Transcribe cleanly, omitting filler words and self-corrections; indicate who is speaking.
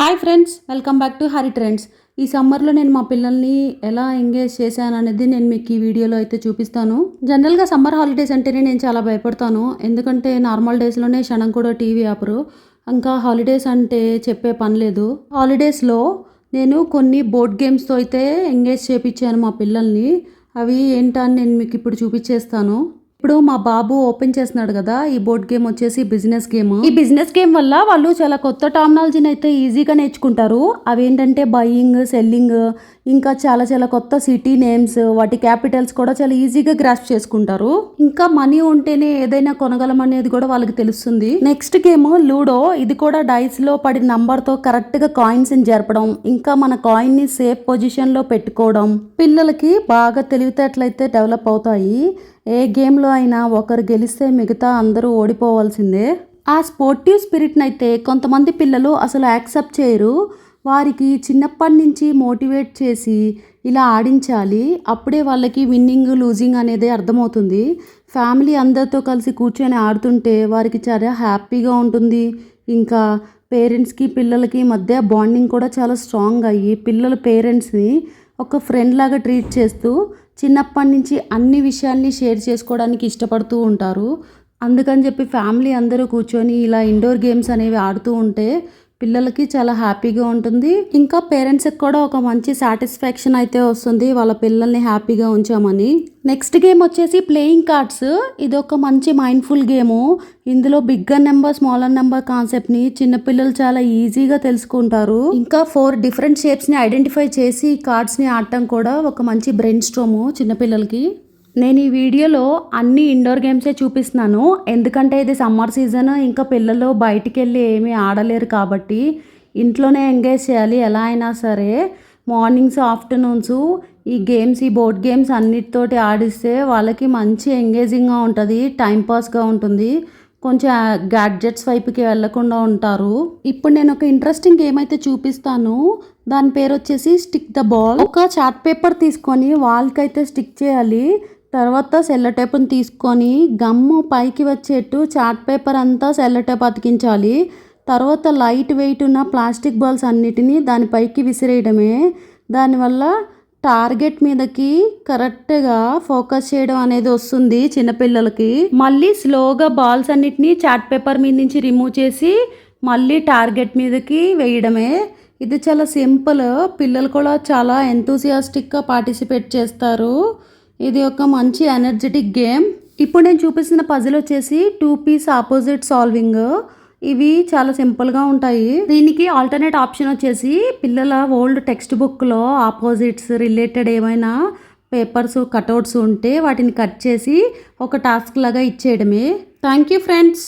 Speaker 1: Hi friends, welcome back to Hari trends. ఈ సమ్మర్లో నేను మా పిల్లల్ని ఎలా ఎంగేజ్ చేశాను అనేది నేను మీకు ఈ వీడియోలో అయితే చూపిస్తాను. జనరల్గా సమ్మర్ హాలిడేస్ అంటేనే నేను చాలా భయపడతాను. ఎందుకంటే నార్మల్ డేస్లోనే క్షణం కూడా టీవీ ఆపరు, ఇంకా హాలిడేస్ అంటే చెప్పే పని లేదు. హాలిడేస్లో నేను కొన్ని బోర్డ్ గేమ్స్తో అయితే ఎంగేజ్ చేయించాను మా పిల్లల్ని. అవి ఏంటని నేను మీకు ఇప్పుడు చూపించేస్తాను. ఇప్పుడు మా బాబు ఓపెన్ చేస్తున్నాడు కదా, ఈ బోర్డ్ గేమ్ వచ్చేసి బిజినెస్ గేమ్. ఈ బిజినెస్ గేమ్ వల్ల వాళ్ళు చాలా కొత్త టర్మినాలజీని అయితే ఈజీగా నేర్చుకుంటారు. అవి ఏంటంటే బయింగ్, సెల్లింగ్, ఇంకా చాలా చాలా కొత్త సిటీ నేమ్స్, వాటి క్యాపిటల్స్ కూడా చాలా ఈజీగా గ్రాస్ప్ చేసుకుంటారు. ఇంకా మనీ ఉంటేనే ఏదైనా కొనగలం అనేది కూడా వాళ్ళకి తెలుస్తుంది. Next game ludo. ఇది కూడా డైస్ లో పడిన నంబర్ తో కరెక్ట్ గా కాయిన్స్ ని జరపడం, ఇంకా మన కాయిన్ ని సేఫ్ పొజిషన్ లో పెట్టుకోవడం. పిల్లలకి బాగా తెలివితేటలైతే డెవలప్ అవుతాయి. ఏ గేమ్లో అయినా ఒకరు గెలిస్తే మిగతా అందరూ ఓడిపోవాల్సిందే. ఆ స్పోర్టివ్ స్పిరిట్ని అయితే కొంతమంది పిల్లలు అసలు యాక్సెప్ట్ చేయరు. వారికి చిన్నప్పటి నుంచి మోటివేట్ చేసి ఇలా ఆడించాలి. అప్పుడే వాళ్ళకి విన్నింగ్, లూజింగ్ అనేది అర్థమవుతుంది. ఫ్యామిలీ అందరితో కలిసి కూర్చొని ఆడుతుంటే వారికి చాలా హ్యాపీగా ఉంటుంది. ఇంకా పేరెంట్స్కి పిల్లలకి మధ్య బాండింగ్ కూడా చాలా స్ట్రాంగ్ అయ్యి పిల్లల పేరెంట్స్ని ఒక ఫ్రెండ్ లాగా ట్రీట్ చేస్తూ చిన్నప్పటి నుంచి అన్ని విషయాల్ని షేర్ చేసుకోవడానికి ఇష్టపడుతూ ఉంటారు. అందుకని చెప్పి ఫ్యామిలీ అందరూ కూర్చొని ఇలా ఇండోర్ గేమ్స్ అనేవి ఆడుతూ ఉంటే పిల్లలకి చాలా హ్యాపీగా ఉంటుంది. ఇంకా పేరెంట్స్కి కూడా ఒక మంచి సాటిస్ఫాక్షన్ అయితే వస్తుంది వాళ్ళ పిల్లల్ని హ్యాపీగా ఉంచామని. నెక్స్ట్ గేమ్ వచ్చేసి ప్లేయింగ్ కార్డ్స్. ఇది ఒక మంచి మైండ్ఫుల్ గేము. ఇందులో బిగ్గర్ నెంబర్, స్మాలర్ నెంబర్ కాన్సెప్ట్ని చిన్నపిల్లలు చాలా ఈజీగా తెలుసుకుంటారు. ఇంకా 4 డిఫరెంట్ షేప్స్ని ఐడెంటిఫై చేసి కార్డ్స్ని ఆడటం కూడా ఒక మంచి బ్రెయిన్ స్ట్రోము చిన్నపిల్లలకి. నేను ఈ వీడియోలో అన్ని ఇండోర్ గేమ్సే చూపిస్తున్నాను. ఎందుకంటే ఇది సమ్మర్ సీజన్, ఇంకా పిల్లలు బయటికి వెళ్ళి ఏమీ ఆడలేరు కాబట్టి ఇంట్లోనే ఎంగేజ్ చేయాలి ఎలా అయినా సరే. మార్నింగ్స్, ఆఫ్టర్నూన్స్ ఈ గేమ్స్, ఈ బోర్డ్ గేమ్స్ అన్నిటితోటి ఆడిస్తే వాళ్ళకి మంచి ఎంగేజింగ్గా ఉంటుంది, టైంపాస్గా ఉంటుంది. కొంచెం గ్యాడ్జెట్స్ వైపుకి వెళ్లకుండా ఉంటారు. ఇప్పుడు నేను ఒక ఇంట్రెస్టింగ్ గేమ్ అయితే చూపిస్తాను. దాని పేరు వచ్చేసి స్టిక్ ద బాల్. ఒక చార్ట్ పేపర్ తీసుకొని వాల్కి అయితే స్టిక్ చేయాలి. తర్వాత సెల్లో టేప్ని తీసుకొని గమ్ము పైకి వచ్చేట్టు చార్ట్ పేపర్ అంతా సెల్లో టేప్ అతికించాలి. తర్వాత లైట్ వెయిట్ ఉన్న ప్లాస్టిక్ బాల్స్ అన్నిటినీ దానిపైకి విసిరేయడమే. దానివల్ల టార్గెట్ మీదకి కరెక్ట్గా ఫోకస్ చేయడం అనేది వస్తుంది చిన్నపిల్లలకి. మళ్ళీ స్లోగా బాల్స్ అన్నిటినీ చార్ట్ పేపర్ మీద నుంచి రిమూవ్ చేసి మళ్ళీ టార్గెట్ మీదకి వేయడమే. ఇది చాలా సింపుల్. పిల్లలు కూడా చాలా ఎంతూసియాస్టిక్గా పార్టిసిపేట్ చేస్తారు. ఇది ఒక మంచి ఎనర్జెటిక్ గేమ్. ఇప్పుడు నేను చూపిస్తున్న పజిల్ వచ్చేసి 2 పీస్ ఆపోజిట్ సాల్వింగ్. ఇవి చాలా సింపుల్గా ఉంటాయి. దీనికి ఆల్టర్నేట్ ఆప్షన్ వచ్చేసి పిల్లల ఓల్డ్ టెక్స్ట్ బుక్లో ఆపోజిట్స్ రిలేటెడ్ ఏమైనా పేపర్స్, కటౌట్స్ ఉంటే వాటిని కట్ చేసి ఒక టాస్క్ లాగా ఇచ్చేయడమే. Thank you friends.